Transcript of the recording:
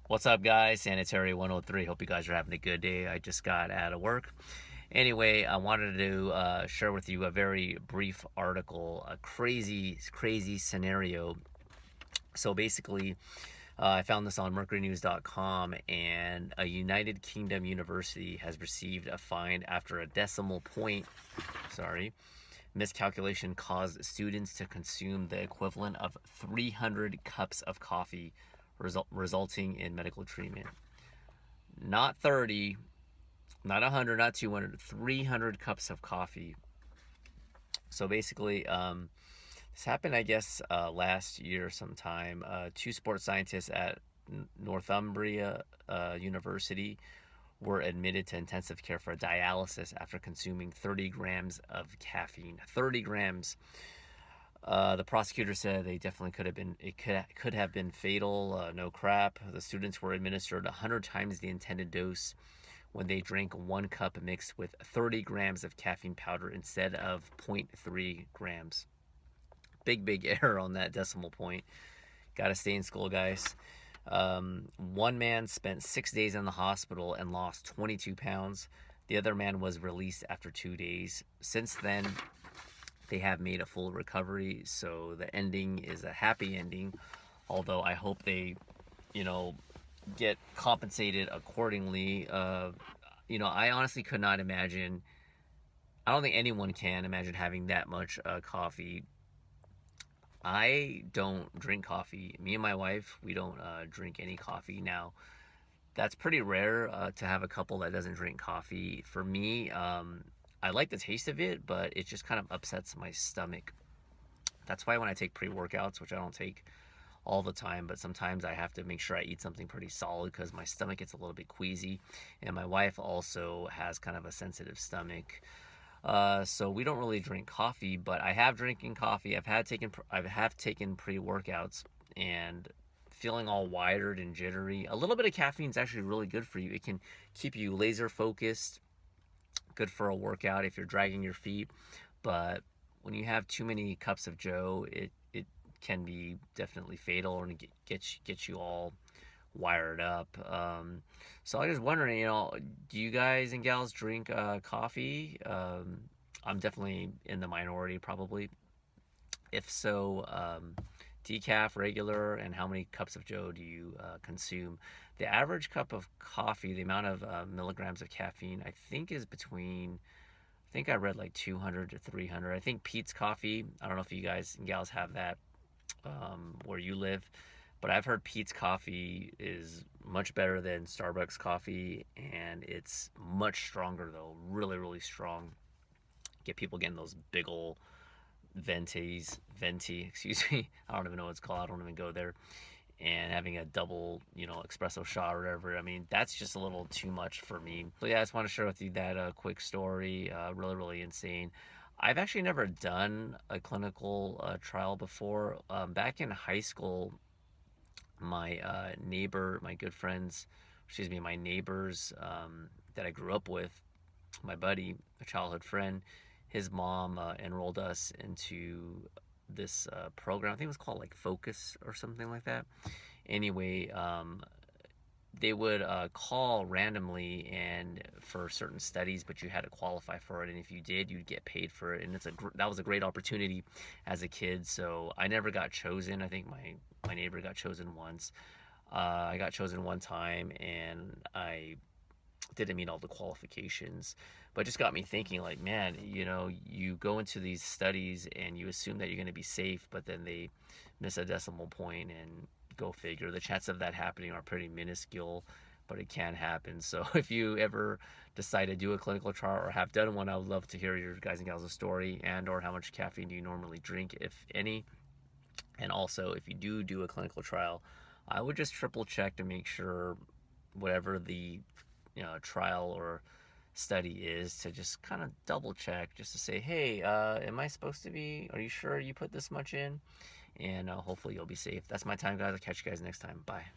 What's up, guys? Sanitary 103. Hope you guys are having a good day. I just got out of work. Anyway, I wanted to share with you a very brief article, a crazy scenario. So basically, I found this on mercurynews.com, and a United Kingdom university has received a fine after a decimal point, miscalculation caused students to consume the equivalent of 300 cups of coffee, resulting in medical treatment. Not 30, not 100, not 200, 300 cups of coffee. So basically, this happened, I guess, last year sometime. Two sports scientists at Northumbria University were admitted to intensive care for dialysis after consuming 30 grams of caffeine. 30 grams. The prosecutor said they definitely could have been fatal. No crap. The students were administered 100 times the intended dose when they drank 1 cup mixed with 30 grams of caffeine powder instead of zero point 0.3 grams. Big error on that decimal point. Gotta stay in school, guys. One man spent 6 days in the hospital and lost 22 pounds. The other man was released after 2 days. Since then, they have made a full recovery, so the ending is a happy ending. Although I hope they, you know, get compensated accordingly. I honestly could not imagine. I don't think anyone can imagine having that much coffee. I don't drink coffee. Me and my wife, we don't drink any coffee. Now, that's pretty rare to have a couple that doesn't drink coffee. For me, I like the taste of it, but it just kind of upsets my stomach. That's why when I take pre-workouts, which I don't take all the time, but sometimes I have to make sure I eat something pretty solid because my stomach gets a little bit queasy, and my wife also has kind of a sensitive stomach. So we don't really drink coffee, but I have drinking coffee. I have taken pre-workouts and feeling all wired and jittery. A little bit of caffeine is actually really good for you. It can keep you laser focused, good for a workout if you're dragging your feet. But when you have too many cups of Joe, it can be definitely fatal and get you all wired up. So I was wondering, do you guys and gals drink coffee? I'm definitely in the minority, probably. If so, decaf, regular, and how many cups of Joe do you consume? The average cup of coffee, the amount of milligrams of caffeine, I think is between. I think I read like 200 to 300. I think Pete's Coffee. I don't know if you guys and gals have that where you live. But I've heard Pete's Coffee is much better than Starbucks coffee, and it's much stronger though, really strong. Get people getting those big ol' excuse me. I don't even know what it's called. I don't even go there. And having a double, espresso shot or whatever. I mean, that's just a little too much for me. So yeah, I just want to share with you that quick story. Really insane. I've actually never done a clinical trial before. Back in high school, my neighbor, my good friends, my neighbors that I grew up with, my buddy, a childhood friend, his mom enrolled us into this program. I think it was called like Focus or something like that. Anyway, they would call randomly and for certain studies, but you had to qualify for it, and if you did, you'd get paid for it. And that was a great opportunity as a kid. So I never got chosen. I think my neighbor got chosen once. I got chosen one time, and I didn't meet all the qualifications, but it just got me thinking, like, man, you go into these studies and you assume that you're going to be safe, but then they miss a decimal point, and go figure, the chances of that happening are pretty minuscule, but it can happen. So if you ever decide to do a clinical trial or have done one, I would love to hear your guys and gals' story, and or how much caffeine do you normally drink, if any. And also, if you do a clinical trial, I would just triple check to make sure whatever the trial or study is, to just kind of double check, just to say, hey, am I supposed to be, are you sure you put this much in? And hopefully you'll be safe. That's my time, guys. I'll catch you guys next time. Bye.